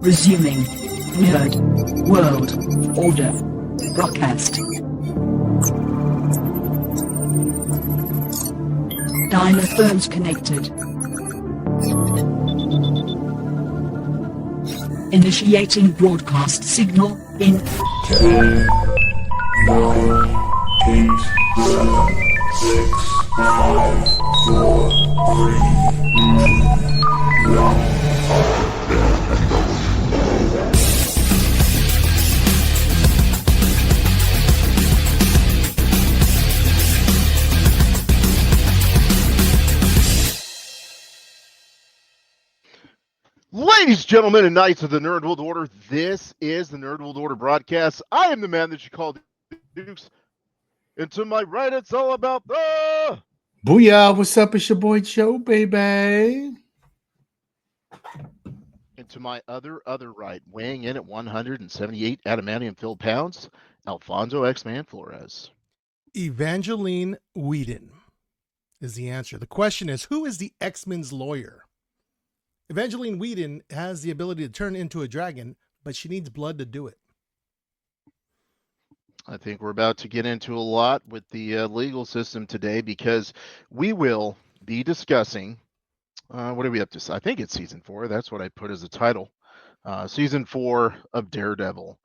Resuming. Nerd. World. Order. Broadcast. Dialer phones connected. Initiating broadcast signal in 10, 9, 8, 7, 6, 5, 4, 3, 2, 1. Ladies, gentlemen, and knights of the Nerd World Order, this is the Nerd World Order broadcast. I am the man that you call Dukes, and to my right, it's all about the... Booyah, what's up? It's your boy Joe, baby. And to my other right, weighing in at 178 adamantium-filled pounds, Alfonso X-Man Flores. Evangeline Whedon is the answer. The question is, who is the X-Men's lawyer? Evangeline Whedon has the ability to turn into a dragon, but she needs blood to do it. I think we're about to get into a lot with the legal system today because we will be discussing, what are we up to? I think it's season 4. That's what I put as a title. Season 4 of Daredevil.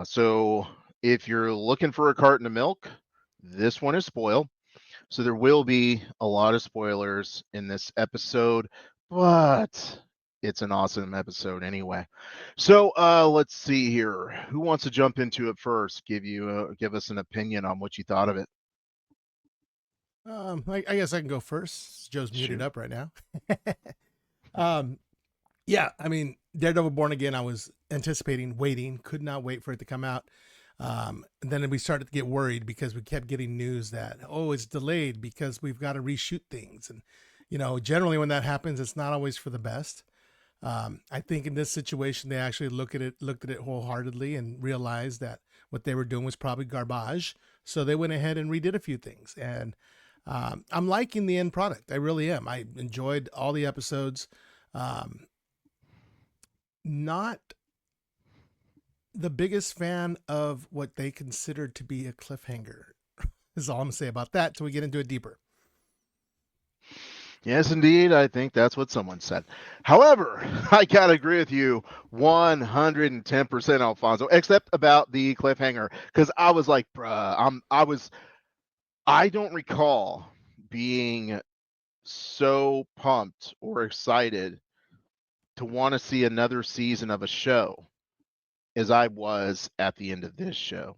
So if you're looking for a carton of milk, this one is spoiled. So there will be a lot of spoilers in this episode, but it's an awesome episode anyway. So let's see here. Who wants to jump into it first? Give us an opinion on what you thought of it. I guess I can go first. Joe's muted Shoot. up right now. Yeah, I mean, Daredevil Born Again, I was anticipating, waiting, could not wait for it to come out. And then we started to get worried because we kept getting news that, it's delayed because we've got to reshoot things. And, generally when that happens, it's not always for the best. I think in this situation, they actually looked at it wholeheartedly and realized that what they were doing was probably garbage. So they went ahead and redid a few things. And I'm liking the end product. I really am. I enjoyed all the episodes. Not the biggest fan of what they considered to be a cliffhanger is all I'm gonna say about that till we get into it deeper. Yes, indeed. I think that's what someone said. However, I gotta agree with you 110%, Alfonso, except about the cliffhanger, because I was like, bruh, I don't recall being so pumped or excited to want to see another season of a show as I was at the end of this show.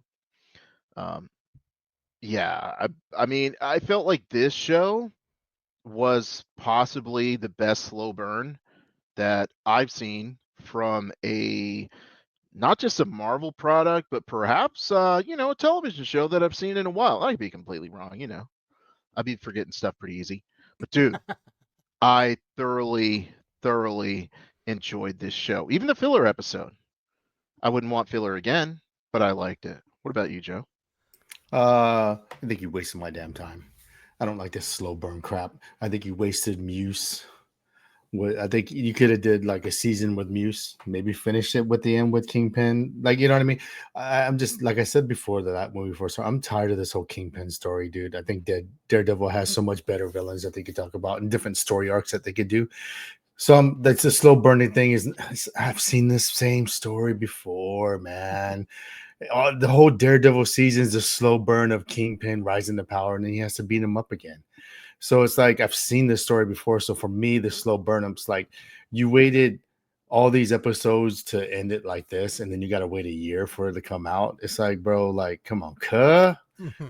I mean, I felt like this show was possibly the best slow burn that I've seen from not just a Marvel product, but perhaps a television show that I've seen in a while. I could be completely wrong, I'd be forgetting stuff pretty easy. But dude, I thoroughly enjoyed this show. Even the filler episode. I wouldn't want filler again, but I liked it. What about you, Joe? I think you wasted my damn time. I don't like this slow burn crap. I think you wasted Muse. I think you could have did like a season with Muse, maybe finish it with the end with Kingpin. Like, you know what I mean? I'm just, like I said before that movie before, so I'm tired of this whole Kingpin story, dude. I think that Daredevil has so much better villains that they could talk about and different story arcs that they could do. So that's a slow burning thing. I've seen this same story before, man. The whole Daredevil season is a slow burn of Kingpin rising to power, and then he has to beat him up again. So it's like I've seen this story before. So for me, the slow burn, I'm just like, you waited all these episodes to end it like this, and then you got to wait a year for it to come out. It's like, bro, like, come on,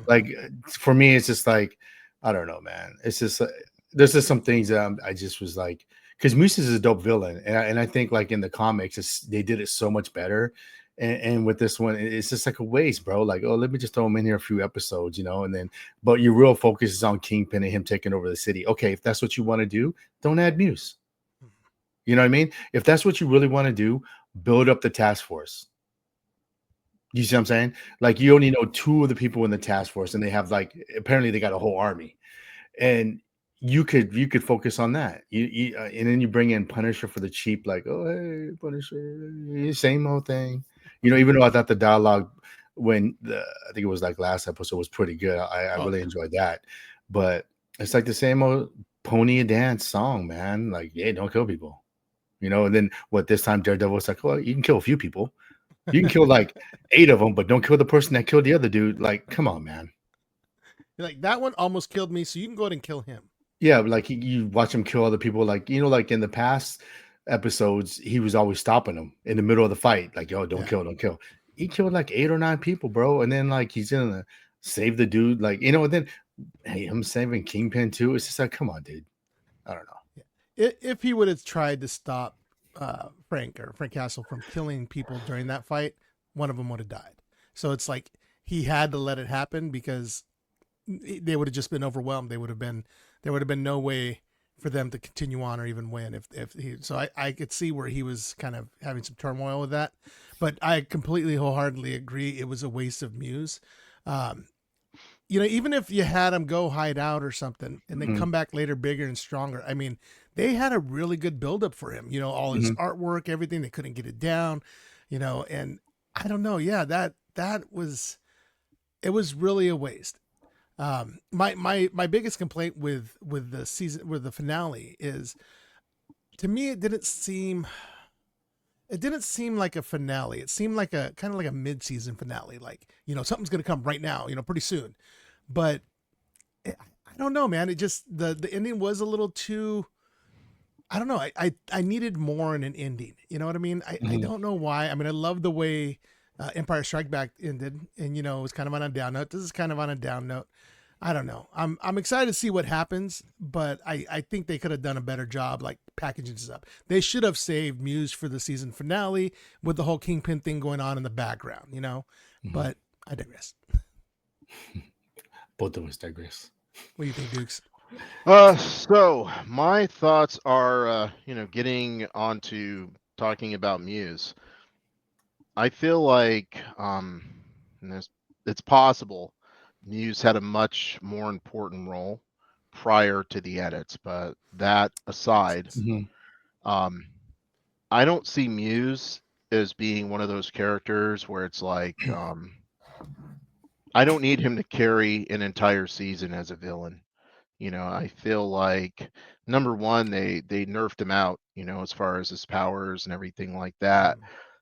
like for me, it's just like, I don't know, man. It's just there's just some things that I just was like, because Moose is a dope villain, and I think like in the comics, they did it so much better. And with this one, it's just like a waste, bro. Like, let me just throw him in here a few episodes, and then, but your real focus is on Kingpin and him taking over the city. Okay, if that's what you want to do, don't add Muse. You know what I mean? If that's what you really want to do, build up the task force. You see what I'm saying? Like, you only know 2 of the people in the task force, and they have apparently they got a whole army. And you could focus on that. And then you bring in Punisher for the cheap, like, oh hey Punisher, same old thing. Even though I thought the dialogue I think it was like last episode was pretty good. I Oh, really yeah. enjoyed that, but it's like the same old pony and dance song, man. Like, yeah, don't kill people, And then this time Daredevil was like, well, you can kill a few people. You can kill like 8 of them, but don't kill the person that killed the other dude. Like, come on, man. Like that one almost killed me, so you can go ahead and kill him. Yeah, like you watch him kill other people, like like in the past episodes, he was always stopping them in the middle of the fight, like, yo, don't Yeah. kill, don't kill. He killed like 8 or 9 people, bro, and then like he's gonna save the dude, like and then hey, him saving Kingpin too. It's just like, come on, dude. I don't know. If he would have tried to stop Frank Castle from killing people during that fight, one of them would have died. So it's like he had to let it happen because they would have just been overwhelmed. There would have been no way for them to continue on or even win if he. So I could see where he was kind of having some turmoil with that, but I completely wholeheartedly agree it was a waste of Muse. Even if you had him go hide out or something and then come back later bigger and stronger, I mean, they had a really good buildup for him, all his artwork, everything. They couldn't get it down, and I don't know. Yeah, that was, it was really a waste. My biggest complaint with the season, with the finale, is, to me, it didn't seem like a finale. It seemed like a kind of like a mid-season finale. Like, something's going to come right now, pretty soon. But I don't know, man. It just, the ending was a little too, I don't know. I needed more in an ending. You know what I mean? I don't know why. I mean, I love the way Empire Strike Back ended, and it was kind of on a down note. This is kind of on a down note. I don't know. I'm excited to see what happens, but I think they could have done a better job, like, packaging this up. They should have saved Muse for the season finale with the whole Kingpin thing going on in the background, But I digress. Both of us digress. What do you think, Dukes? So my thoughts are, getting onto talking about Muse. I feel like, and it's possible Muse had a much more important role prior to the edits, but that aside, I don't see Muse as being one of those characters where it's like, I don't need him to carry an entire season as a villain. I feel like, number one, they nerfed him out, as far as his powers and everything like that.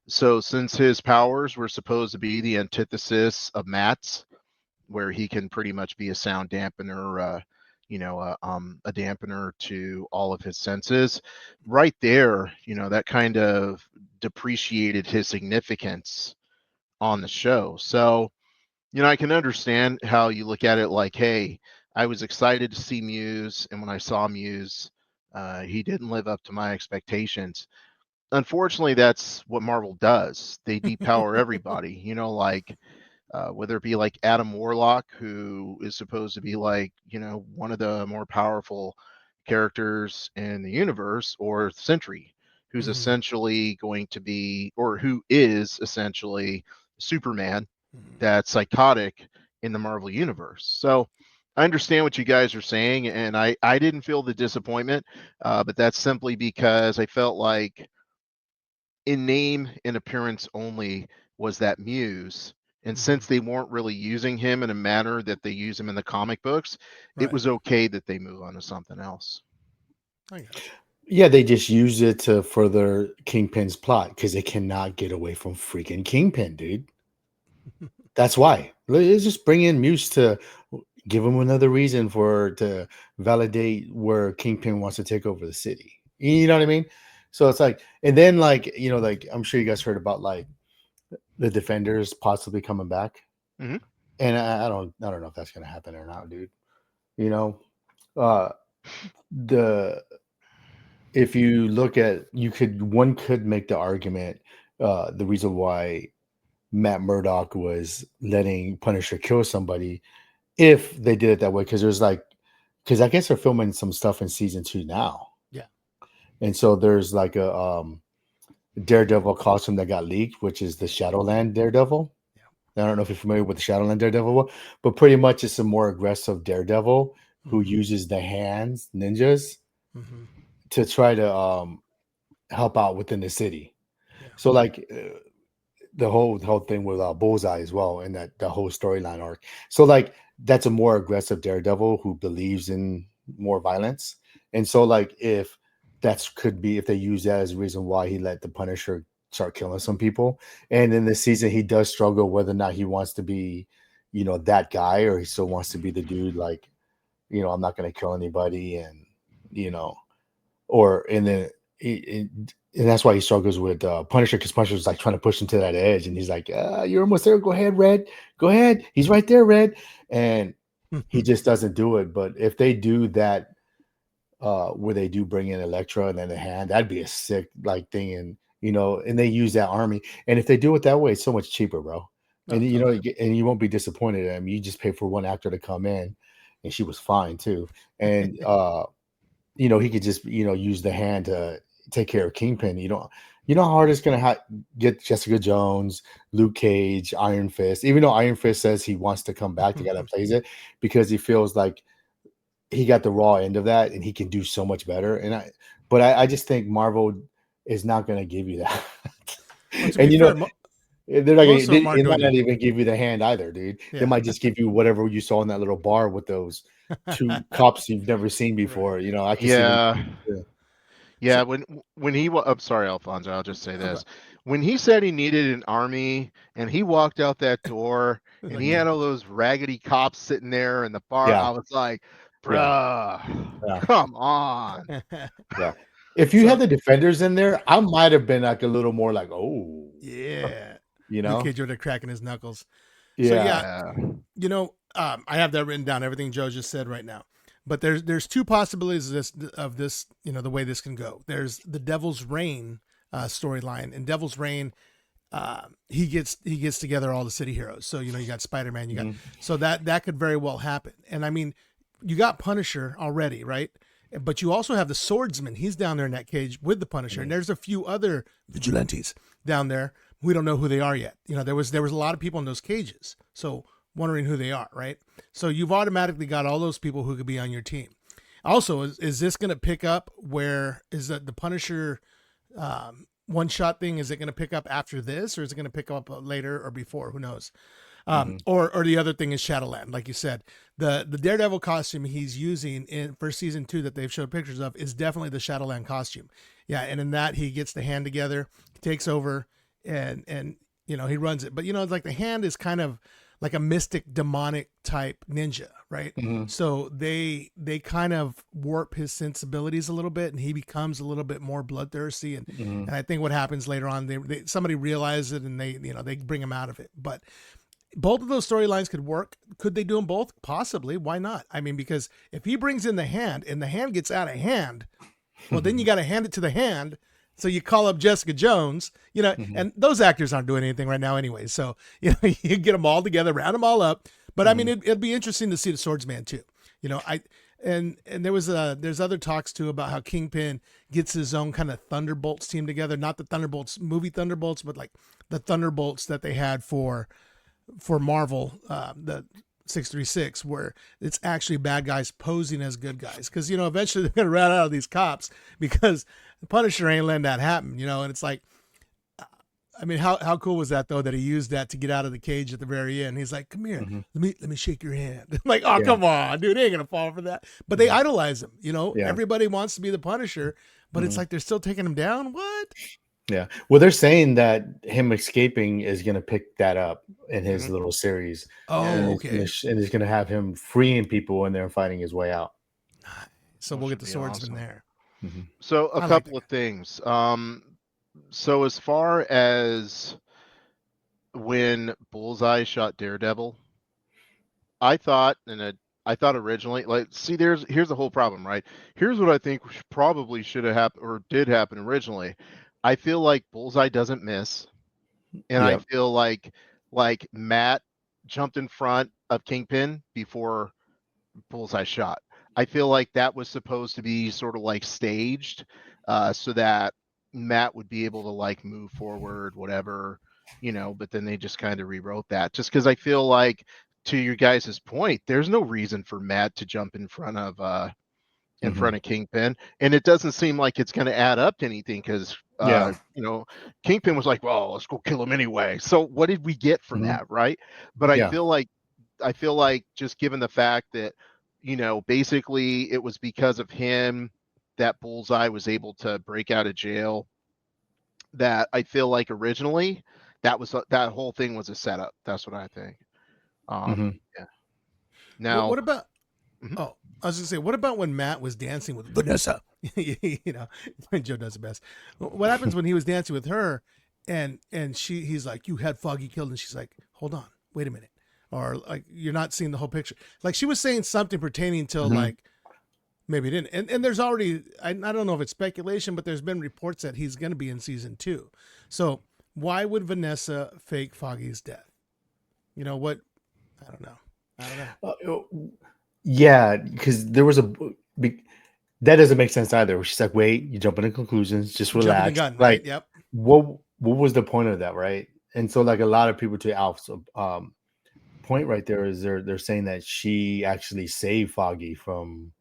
So since his powers were supposed to be the antithesis of Matt's, where he can pretty much be a sound dampener, a dampener to all of his senses, right there, that kind of depreciated his significance on the show. So, I can understand how you look at it like, hey, I was excited to see Muse, and when I saw Muse, he didn't live up to my expectations. Unfortunately, that's what Marvel does. They depower everybody, like, whether it be like Adam Warlock, who is supposed to be like, one of the more powerful characters in the universe, or Sentry, who's essentially going to be, or who is essentially Superman, that's psychotic in the Marvel universe. So I understand what you guys are saying, and I didn't feel the disappointment, but that's simply because I felt like, in name and appearance only, was that Muse. And since they weren't really using him in a manner that they use him in the comic books, it was okay that they move on to something else. I got you. Yeah, they just used it to further Kingpin's plot because they cannot get away from freaking Kingpin, dude. That's why. Let's just bring in Muse to give him another reason to validate where Kingpin wants to take over the city. You know what I mean? So it's like, and then like, like, I'm sure you guys heard about like the Defenders possibly coming back. Mhm. And I don't know if that's gonna happen or not, dude. If you look at, one could make the argument, the reason why Matt Murdock was letting Punisher kill somebody, if they did it that way, because I guess they're filming some stuff in season 2 now. Yeah. And so there's like a Daredevil costume that got leaked, which is the Shadowland Daredevil. Yeah. I don't know if you're familiar with the Shadowland Daredevil, but pretty much it's a more aggressive Daredevil who uses the hands ninjas Mm-hmm. to try to help out within the city. Yeah. So like the whole thing with Bullseye as well, and that the whole storyline arc. So like that's a more aggressive Daredevil who believes in more violence, and so like if that's could be if they use that as a reason why he let the Punisher start killing some people, and in this season he does struggle whether or not he wants to be, that guy, or he still wants to be the dude like, I'm not going to kill anybody, and you know or and then and that's why he struggles with Punisher, because Punisher's like trying to push him to that edge, and he's like, "You're almost there. Go ahead, Red. Go ahead. He's right there, Red." And he just doesn't do it. But if they do that, where they do bring in Elektra and then the hand, that'd be a sick like thing, and they use that army. And if they do it that way, it's so much cheaper, bro. No, And totally. and you won't be disappointed. I mean, you just pay for one actor to come in, and she was fine too. And he could just use the hand to take care of Kingpin. How hard it's gonna get Jessica Jones, Luke Cage, Iron Fist. Even though Iron Fist says he wants to come back, the guy that plays it, because he feels like he got the raw end of that and he can do so much better. But I just think Marvel is not gonna give you that. Well, to And be fair, they're not most of them aren't they might doing not that. even give you the hand either, dude. They Yeah. might just give you whatever you saw in that little bar with those two cops you've never seen before. Right. I can see them. Yeah. Yeah. Yeah, So, when I'm sorry, Alfonso, I'll just say oh, this. When he said he needed an army and he walked out that door it's and like he had good. all those raggedy cops sitting there in the bar, Yeah. I was like, Yeah. bruh, Yeah. come on. Yeah. If you had So the defenders in there, I might have been like a little more like, oh, yeah, you Luke know? Cage over there cracking his knuckles. So Yeah. yeah, Yeah. I have that written down. Everything Joe just said right now. But there's two possibilities of this. The way this can go. There's the Devil's Reign storyline. In Devil's Reign, he gets together all the city heroes. So you got Spider-Man. You got Mhm. so that could very well happen. And I mean, you got Punisher already, right? But you also have the Swordsman. He's down there in that cage with the Punisher. And there's a few other vigilantes down there. We don't know who they are yet. There was a lot of people in those cages. So wondering who they are, right? So you've automatically got all those people who could be on your team. Also, is this going to pick up where is that the Punisher one shot thing? Is it going to pick up after this, or is it going to pick up later or before? Who knows? Or the other thing is Shadowland, like you said, the Daredevil costume he's using for season 2 that they've showed pictures of is definitely the Shadowland costume. Yeah, and in that he gets the hand together, takes over, and he runs it. But it's like the hand is kind of like a mystic demonic type ninja, right? Mhm. So they kind of warp his sensibilities a little bit, and he becomes a little bit more bloodthirsty. And Mhm. and I think what happens later on, somebody realizes it and they bring him out of it. But both of those storylines could work. Could they do them both? Possibly. Why not? I mean, because if he brings in the hand and the hand gets out of hand, well, then you got to hand it to the hand. So you call up Jessica Jones, and those actors aren't doing anything right now anyway. So, you get them all together, round them all up. But I mean, it'd be interesting to see the Swordsman too. And there's other talks too about how Kingpin gets his own kind of Thunderbolts team together, not the Thunderbolts movie Thunderbolts, but like the Thunderbolts that they had for Marvel, the 636, where it's actually bad guys posing as good guys. Because, eventually they're going to run out of these cops because the Punisher ain't letting that happen, and it's like, I mean, how cool was that though, that he used that to get out of the cage at the very end? He's like, come here, Mhm. let me shake your hand. I'm like, oh, Yeah. come on, dude, they ain't going to fall for that. But they idolize him, Yeah. everybody wants to be the Punisher, but it's Mhm. like, they're still taking him down. What? Yeah. Well, they're saying that him escaping is going to pick that up in his Mhm. little series. Oh, And okay. it's going to have him freeing people and they're fighting his way out. So Which we'll get would the be Swordsman awesome. there. Mhm. So a I like couple that of things. So as far as when Bullseye shot Daredevil, I thought, I thought originally, like, see, here's the whole problem, right? Here's what I think probably should have happened or did happen originally. I feel like Bullseye doesn't miss, and I Yep. feel like Matt jumped in front of Kingpin before Bullseye shot. I feel like that was supposed to be sort of like staged, so that Matt would be able to like move forward, whatever, but then they just kind of rewrote that just because I feel like to your guys' point, there's no reason for Matt to jump in front of Kingpin, and it doesn't seem like it's going to add up to anything because Yeah. Kingpin was like, well, let's go kill him anyway. So what did we get from Mhm. that, right? But Yeah. I feel like just given the fact that basically it was because of him that Bullseye was able to break out of jail, that I feel like originally that whole thing was a setup. That's what I think. Yeah. Now, What about? Mhm. Oh, I was gonna say, what about when Matt was dancing with Vanessa? When Joe does the best. What happens when he was dancing with her, and he's like, "You had Foggy killed," and she's like, "Hold on, wait a minute," or like, "You're not seeing the whole picture." Like she was saying something pertaining to like maybe it didn't. And there's already I don't know if it's speculation, but there's been reports that he's going to be in season 2. So why would Vanessa fake Foggy's death? You know what? I don't know. Yeah, because there was that doesn't make sense either. She's like, wait, you jump into conclusions, just Jumping the relax. gun, right? Like, Yep. what was the point of that, right? And so, like, a lot of people, to Alf's point right there, is they're saying that she actually saved Foggy from,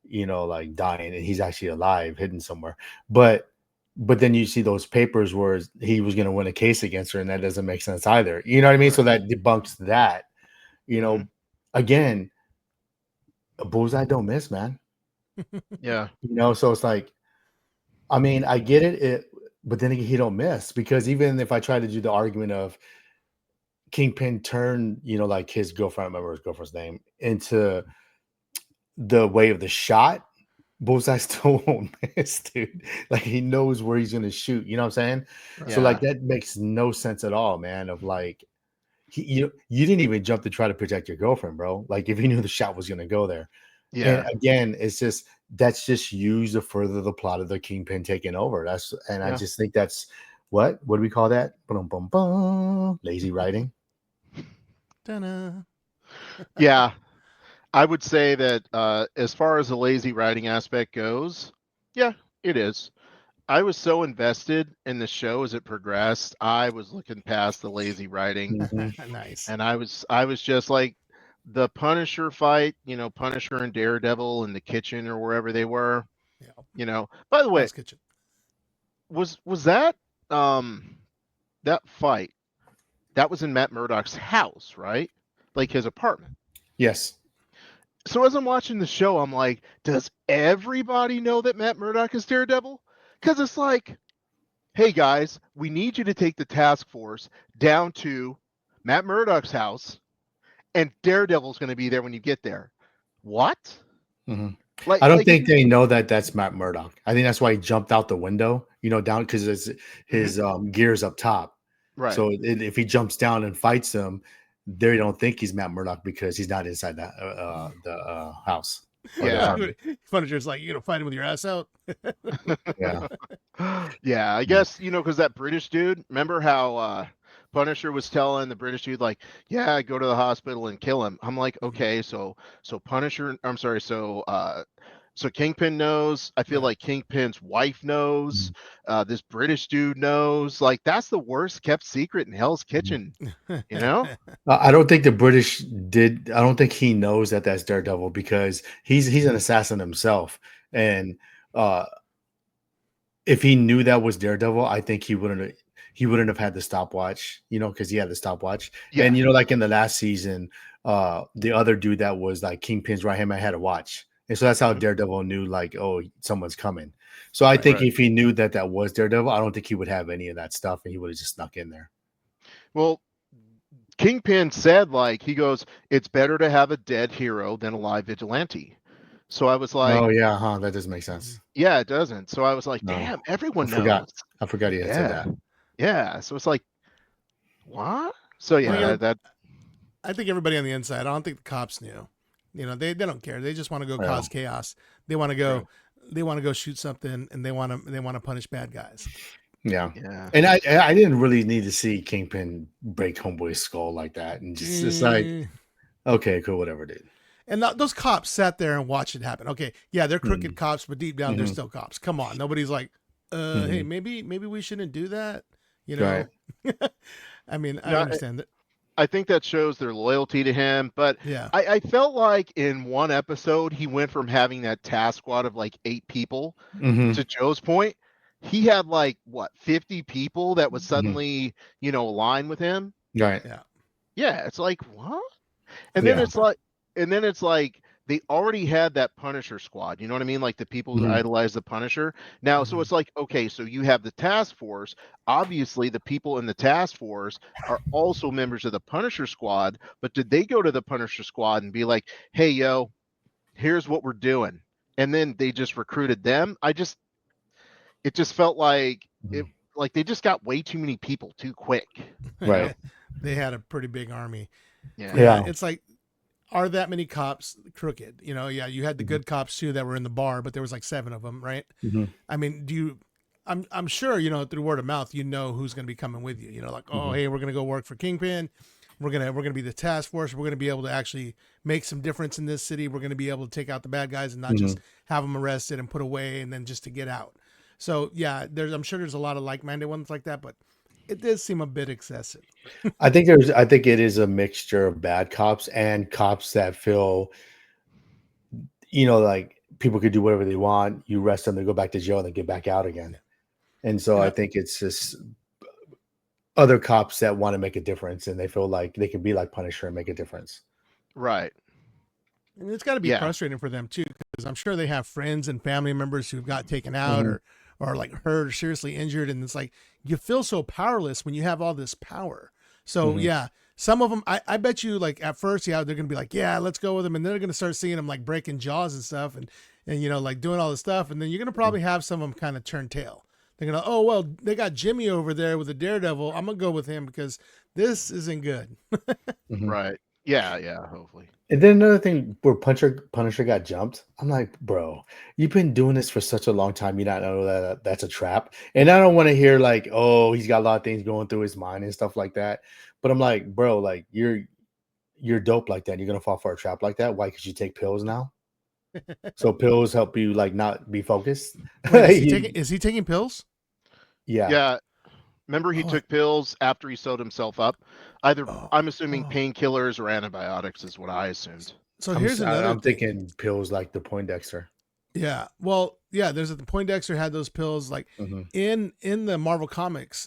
like dying, and he's actually alive, hidden somewhere. But then you see those papers where he was going to win a case against her, and that doesn't make sense either. You know what I mean? So that debunks that. Again, a bullseye don't miss, man. Yeah. So it's like, I mean, I get it, but then he don't miss, because even if I try to do the argument of Kingpin turn, like his girlfriend, I remember his girlfriend's name, into the way of the shot, Bullseye still won't miss, dude. Like, he knows where he's gonna shoot. You know what I'm saying? Right. So like, that makes no sense at all, man. Of like, you didn't even jump to try to protect your girlfriend, bro. Like, if you knew the shot was gonna go there. And Yeah. again, that's just used to further the plot of the Kingpin taking over. I just think that's what do we call that? Bum, bum, bum. Lazy writing. Ta-da. Yeah. I would say that as far as the lazy writing aspect goes, yeah, it is. I was so invested in the show as it progressed. I was looking past the lazy writing, Nice. and I was just like the Punisher fight, Punisher and Daredevil in the kitchen or wherever they were. Yeah. By the way, Hell's Kitchen. was that that fight that was in Matt Murdock's house, right? Like his apartment. Yes. So as I'm watching the show, I'm like, does everybody know that Matt Murdock is Daredevil? Because it's like, hey guys, we need you to take the task force down to Matt Murdock's house, and Daredevil's going to be there when you get there. What? Mm-hmm. Like, I don't think they know that that's Matt Murdock. I think that's why he jumped out the window, down, because his gear's up top. Right. So if he jumps down and fights them, they don't think he's Matt Murdock because he's not inside the house. Yeah. Punisher's like, you gonna fight him with your ass out? Yeah. Yeah, I guess, because that British dude, remember how Punisher was telling the British dude, like, yeah, go to the hospital and kill him. I'm like, okay, so Punisher, I'm sorry, so Kingpin knows. I feel like Kingpin's wife knows. This British dude knows. Like, that's the worst kept secret in Hell's Kitchen. I don't think the British did. I don't think he knows that that's Daredevil, because he's an assassin himself. And if he knew that was Daredevil, I think he wouldn't have had the stopwatch, because he had the stopwatch. Yeah. And like in the last season, the other dude that was like Kingpin's right hand man had a watch. And so that's how Daredevil knew, like, oh, someone's coming. So I think if he knew that that was Daredevil, I don't think he would have any of that stuff, and he would have just snuck in there. Well, Kingpin said, like, he goes, it's better to have a dead hero than a live vigilante. So I was like, oh yeah, that doesn't make sense. Yeah, it doesn't. So I was like, damn, everyone knows. I forgot he had said that. Yeah. So it's like, what? So yeah, I think everybody on the inside, I don't think the cops knew. They don't care. They just want to go cause chaos. They want to go. They want to go shoot something, and they want to punish bad guys. Yeah. And I didn't really need to see Kingpin break Homeboy's skull like that, and just like, okay, cool, whatever, dude. And those cops sat there and watched it happen. Okay, yeah, they're crooked cops, but deep down they're still cops. Come on, nobody's like, hey, maybe we shouldn't do that. Right. I mean, I understand that. I think that shows their loyalty to him. But Yeah. I felt like in one episode he went from having that task squad of like 8 people Mm-hmm. to Joe's point. He had like what 50 people that would Mm-hmm. suddenly, align with him. Right. Yeah. Yeah, it's like what? And then Yeah. it's like they already had that Punisher squad. You know what I mean? Like the people who Mhm. idolize the Punisher. Now, so Mhm. it's like, okay, so you have the task force. Obviously, the people in the task force are also members of the Punisher squad. But did they go to the Punisher squad and be like, "Hey, yo, here's what we're doing," and then they just recruited them? It just felt like Mhm. like they just got way too many people too quick. Right. They had a pretty big army. Yeah. Yeah, Yeah. it's like, are that many cops crooked? Yeah, you had the Mhm. good cops too that were in the bar, but there was like 7 of them, right? Mhm. I mean, I'm sure, through word of mouth, who's going to be coming with you. Like, oh, Mhm. hey, we're going to go work for Kingpin. We're gonna be the task force. We're gonna be able to actually make some difference in this city. We're gonna be able to take out the bad guys and not just Mhm. have them arrested and put away and then just to get out. So yeah, I'm sure there's a lot of like-minded ones like that, but it did seem a bit excessive. I think it is a mixture of bad cops and cops that feel, like people could do whatever they want. You arrest them, they go back to jail, and they get back out again. And so And I think it's just other cops that want to make a difference, and they feel like they can be like Punisher and make a difference. Right. And it's got to be Yeah. frustrating for them too, because I'm sure they have friends and family members who got taken out Mhm. or like hurt or seriously injured, and it's like you feel so powerless when you have all this power. So Mhm. yeah, some of them, I bet you, like at first, yeah, they're gonna be like, yeah, let's go with them, and then they're gonna start seeing them like breaking jaws and stuff, and like doing all this stuff, and then you're gonna probably have some of them kind of turn tail. They're gonna, oh well, they got Jimmy over there with the Daredevil. I'm gonna go with him because this isn't good. Mhm. Right. Yeah. Yeah. Hopefully. And then another thing where Punisher got jumped, I'm like, bro, you've been doing this for such a long time. You not know that that's a trap. And I don't want to hear like, oh, he's got a lot of things going through his mind and stuff like that. But I'm like, bro, like you're dope like that. You're gonna fall for a trap like that. Why? Because you take pills now. So pills help you like not be focused. Wait, You- is he taking pills? yeah. Yeah. Remember, he Oh, took pills after he sewed himself up. Either oh, I'm assuming oh. painkillers or antibiotics is what I assumed. So here's another I'm thing. thinking pills like the Poindexter. Yeah. Well, yeah, there's the Poindexter had those pills like Mhm. in the Marvel comics,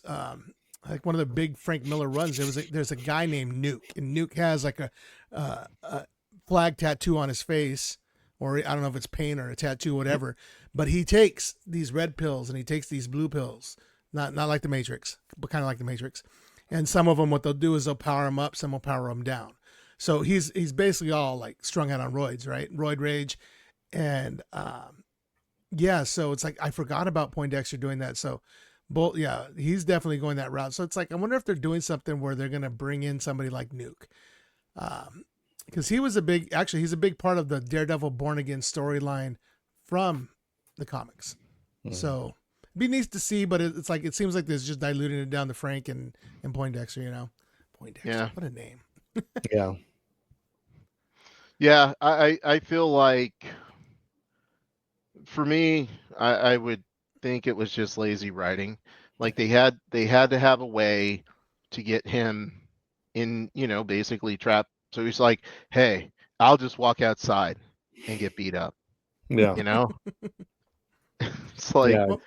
like one of the big Frank Miller runs, there's a guy named Nuke, and Nuke has like a flag tattoo on his face, or I don't know if it's paint or a tattoo, whatever. But he takes these red pills and he takes these blue pills, not like the Matrix, but kind of like the Matrix. And some of them, what they'll do is they'll power him up, some will power him down. So he's basically all like strung out on roids, right? Roid rage, and yeah, so it's like I forgot about Poindexter doing that. So, both, yeah, he's definitely going that route. So it's like I wonder if they're doing something where they're gonna bring in somebody like Nuke, because he's a big part of the Daredevil Born Again storyline from the comics. Mhm. So it'd be nice to see, but it's like it seems like there's just diluting it down to Frank and Poindexter. Poindexter, Yeah. what a name. Yeah. Yeah. I feel like for me, I would think it was just lazy writing. Like they had to have a way to get him in, basically trapped. So he's like, hey, I'll just walk outside and get beat up. Yeah. You know, it's like, Yeah. Well,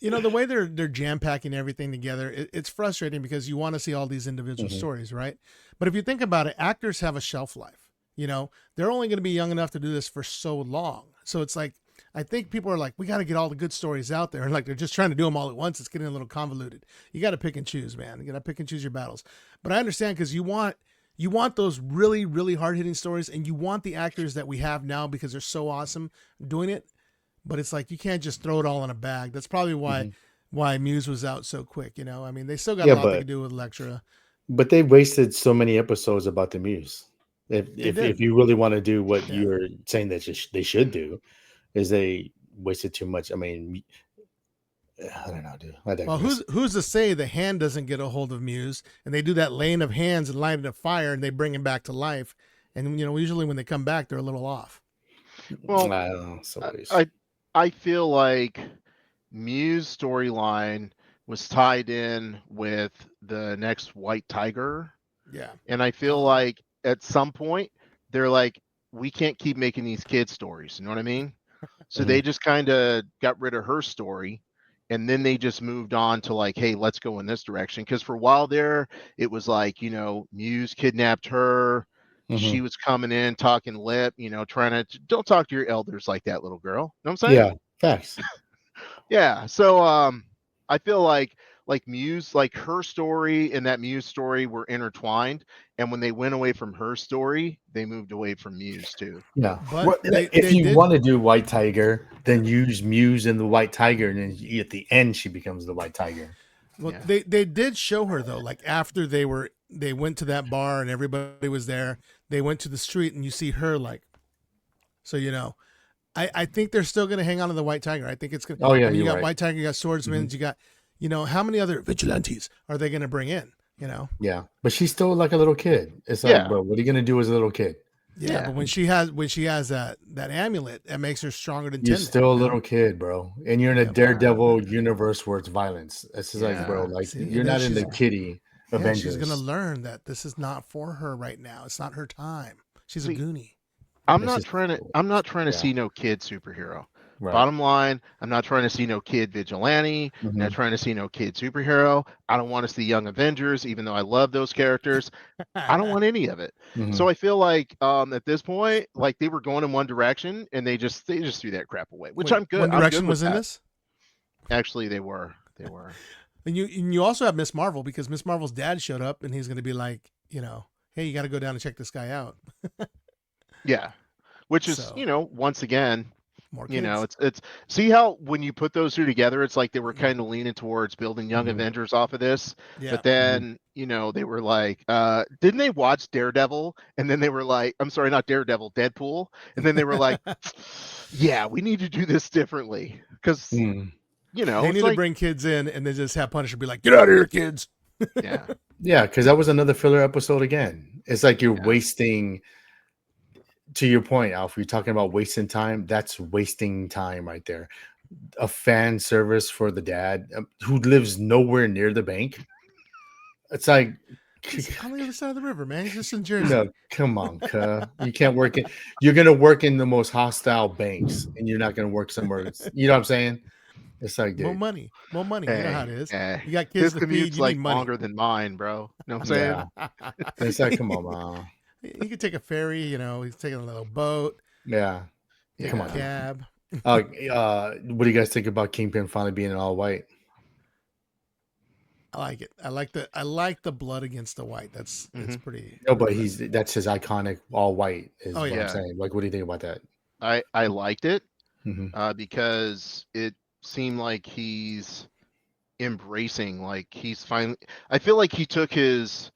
yeah, the way they're jam packing everything together, it's frustrating because you want to see all these individual Mhm. stories, right? But if you think about it, actors have a shelf life. They're only going to be young enough to do this for so long. So it's like I think people are like, we got to get all the good stories out there, and like they're just trying to do them all at once. It's getting a little convoluted. You got to pick and choose, man. You got to pick and choose your battles. But I understand because you want those really really hard hitting stories, and you want the actors that we have now because they're so awesome doing it. But it's like you can't just throw it all in a bag. That's probably Mhm. why Muse was out so quick. I mean, they still got Yeah, a lot they but could do with Elektra. they wasted so many episodes about the Muse. They If did, you really want to do what yeah. you're saying that they should do, is they wasted too much. I mean, I don't know, dude. I Well, digress. who's to say the hand doesn't get a hold of Muse and they do that laying of hands and light it a fire and they bring him back to life, and usually when they come back they're a little off. well, I don't know. So I I feel like Muse storyline was tied in with the next White Tiger. Yeah. And I feel like at some point they're like, we can't keep making these kid stories. You know what I mean? So they just kind of got rid of her story. And then they just moved on to like, hey, let's go in this direction. Because for a while there, it was like, Muse kidnapped her. She was coming in talking lip, trying to don't talk to your elders like that, little girl. Know what I'm saying? Yeah, facts. Yeah. So I feel like Muse, like her story and that Muse story were intertwined. And when they went away from her story, they moved away from Muse too. Yeah. But If they you did. want to do White Tiger, then use Muse and the White Tiger, and then at the end she becomes the White Tiger. Well, Yeah. they did show her though. Like after they went to that bar and everybody was there. They went to the street and you see her like. So I think they're still gonna hang on to the White Tiger. I think it's gonna. Oh yeah, I mean, you you're got right. White Tiger, you got swordsmen, you got how many other vigilantes are they gonna bring in? Yeah, but she's still like a little kid. It's like, Yeah. bro, what are you gonna do as a little kid? Yeah, Yeah. but when she has that amulet, that makes her stronger than You're 10. still a little kid, bro, and you're in a Yep. Daredevil universe where it's violence. It's just like, bro, Yeah. like See, and you're then not in the she's- kiddie Yeah, Avengers. she's gonna learn that this is not for her right now. It's not her time. She's a See, goonie. I'm It's not just- trying to yeah. see no kid superhero. Right. Bottom line, I'm not trying to see no kid vigilante. I'm not trying to see no kid superhero. I don't want to see Young Avengers, even though I love those characters. I don't want any of it. So I feel like at this point, like they were going in one direction and they just threw that crap away, which Wait, I'm good. One I'm Direction good with was in that. this, Actually, they were. and you also have Miss Marvel because Miss Marvel's dad showed up and he's gonna be like, hey, you got to go down and check this guy out. Yeah. Which is, So- once again, More kids. it's see how when you put those two together, it's like they were kind of leaning towards building Young Avengers off of this. Yeah. But then, they were like, didn't they watch Daredevil? And then they were like, I'm sorry, not Daredevil, Deadpool. And then they were like, yeah, we need to do this differently. Because, they it's need like, to bring kids in and then just have Punisher be like, get out of here, kids. yeah. Yeah, because that was another filler episode again. It's like you're Yeah. wasting. To your point, Alf, you're talking about wasting time. That's wasting time right there. A fan service for the dad who lives nowhere near the bank. It's like, He's on the other side of the river, man. He's just in Jersey. no, come on, cuh. You can't work it. You're gonna work in the most hostile banks, and you're not gonna work somewhere. You know what I'm saying? It's like, dude, More money. You know how it is. Hey, You got his kids to feed. commute's You like need money. longer than mine, bro. You know what I'm saying? yeah. It's like, come on, man. He could take a ferry. He's taking a little boat. Yeah. Yeah. Come on. Cab. What do you guys think about Kingpin finally being in all white? I like it. I like the blood against the white. That's pretty. No, but that's his iconic all white. Is Oh, what yeah. I'm saying. Like, what do you think about that? I liked it Mhm. because it seemed like he's embracing, like he's finally. I feel like he took his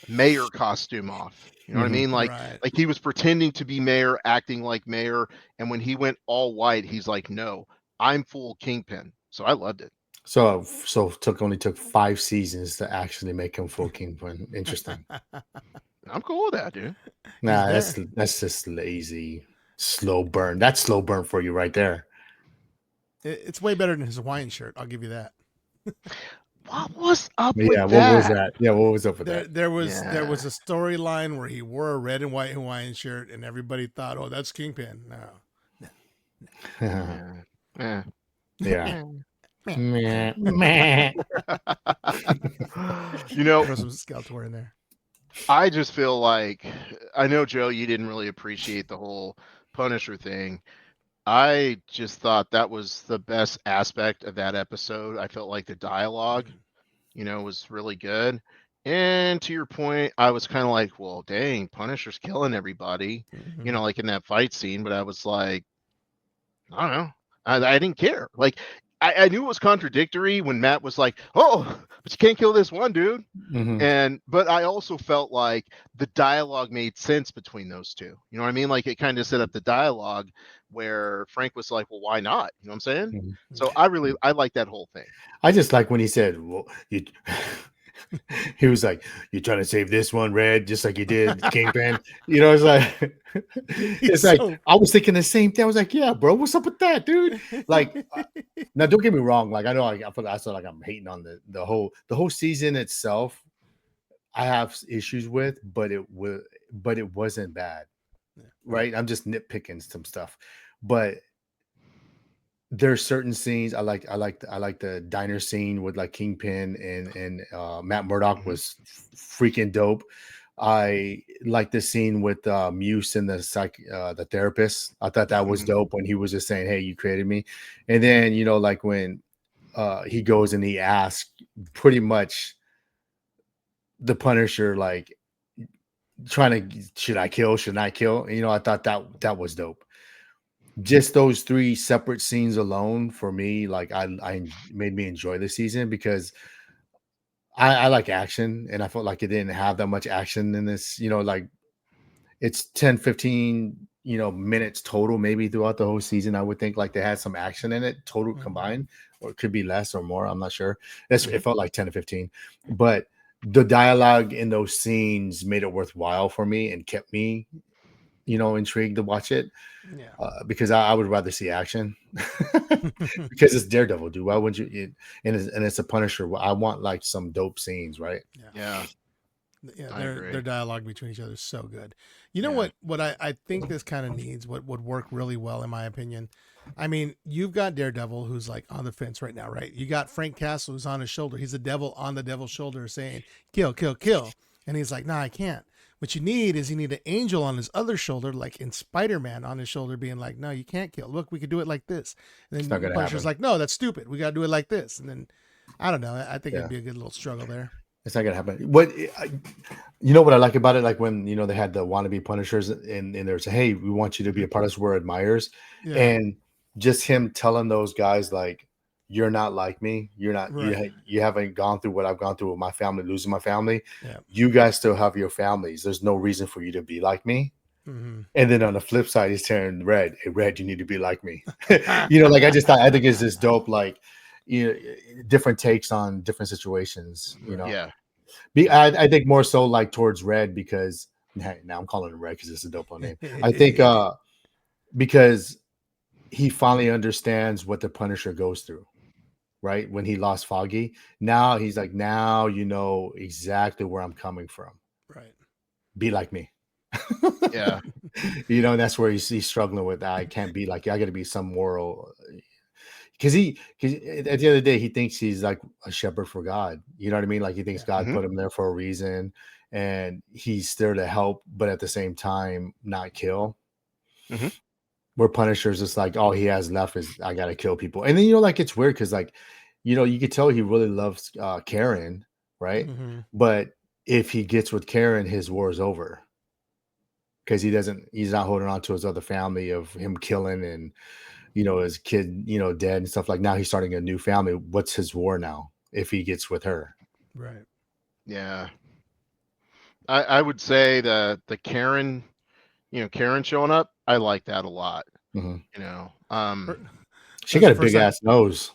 mayor costume off. You know what I mean? Like, Right. like he was pretending to be mayor, acting like mayor, and when he went all white, he's like, "No, I'm full Kingpin." So I loved it. So only took 5 seasons to actually make him full Kingpin. Interesting. I'm cool with that, dude. Nah, there. that's just lazy, slow burn. That's slow burn for you right there. It's way better than his Hawaiian shirt. I'll give you that. What was up Yeah, with what that? was that? Yeah, what was up with that? There was Yeah. a storyline where he wore a red and white Hawaiian shirt, and everybody thought, "Oh, that's Kingpin." No. Yeah. Yeah. Meh, meh. Throw some Skeletor in there. I just feel like I know, Joe, you didn't really appreciate the whole Punisher thing. I just thought that was the best aspect of that episode. I felt like the dialogue, was really good. And to your point, I was kind of like, well, dang, Punisher's killing everybody, like in that fight scene. But I was like, I don't know. I didn't care. Like, I knew it was contradictory when Matt was like, oh, but you can't kill this one dude. But I also felt like the dialogue made sense between those two. You know what I mean? Like it kind of set up the dialogue where Frank was like, well, why not? You know what I'm saying? So I like that whole thing. I just like when he said, "Well, He was like, "You trying to save this one, Red, just like you did Kingpin?" You know, it's like, it's like so I was thinking the same thing. I was like, "Yeah, bro, what's up with that, dude?" Like, now don't get me wrong. Like, I know I feel like I'm hating on the whole season itself. I have issues with, but it wasn't bad, Yeah. right? I'm just nitpicking some stuff, but there's certain scenes I like the diner scene with like Kingpin and Matt Murdock Mhm. was freaking dope. I like the scene with Muse and the therapist. I thought that was Mhm. dope when he was just saying, "Hey, you created me," and then like when he goes and he asks pretty much the Punisher like trying to should I kill, should I kill? I thought that was dope. Just those three separate scenes alone for me, like I made me enjoy the season because I like action and I felt like it didn't have that much action in this, like it's 10, 15, minutes total, maybe throughout the whole season. I would think like they had some action in it total Mhm. combined, or it could be less or more. I'm not sure. It Mhm. felt like 10 to 15, but the dialogue in those scenes made it worthwhile for me and kept me, intrigued to watch it. Yeah. Because I would rather see action because it's Daredevil, dude. Why wouldn't you? And it's a Punisher. I want like some dope scenes, right? Yeah. Yeah, Yeah, I their agree. dialogue between each other is so good. You know Yeah. what I think this kind of needs, what would work really well in my opinion. I mean, you've got Daredevil who's like on the fence right now, right? You got Frank Castle who's on his shoulder. He's the devil on the devil's shoulder saying, "Kill, kill, kill." And he's like, "Nah, I can't." What you need an angel on his other shoulder, like in Spider-Man on his shoulder, being like, "No, you can't kill. Look, we could do it like this." And It's not then gonna Punisher's happen. like, "No, that's stupid. We got to do it like this." And then I don't know. I think it'd Yeah, be a good little struggle there. it's not gonna happen. You know what I like about it? Like when they had the wannabe Punishers and they're saying, "Hey, we want you to be Mhm. a part of us. We're admirers," Yeah. and just him telling those guys like, "You're not like me. You're not. Right. You haven't gone through what I've gone through with my family, losing my family. Yeah. You guys still have your families. There's no reason for you to be like me." Mm-hmm. And then on the flip side, he's telling Red, "Hey, Red, you need to be like me." Like I think it's just dope. Like, different takes on different situations. Right. Yeah. I think more so like towards Red because now I'm calling him Red because it's a dope name. I think because he finally understands what the Punisher goes through. Right when he lost Foggy, now he's like, now you know exactly where I'm coming from. Right. Be like me. Yeah. And that's where he's struggling with. I can't be like you. I got to be some moral because at the end of the day he thinks he's like a shepherd for God. You know what I mean? Like he thinks Yeah. God Mhm. put him there for a reason, and he's there to help, but at the same time not kill. Mhm. Where Punisher's just like all he has left is I got to kill people, and then like it's weird because like you could tell he really loves Karen, right? Mm-hmm. But if he gets with Karen, his war is over because he's not holding on to his other family of him killing and his kid dead and stuff. Like now he's starting a new family. What's his war now if he gets with her? Right. Yeah. I would say the Karen, Karen showing up, I like that a lot. Mhm. You know. She That's got the a first big time. ass nose.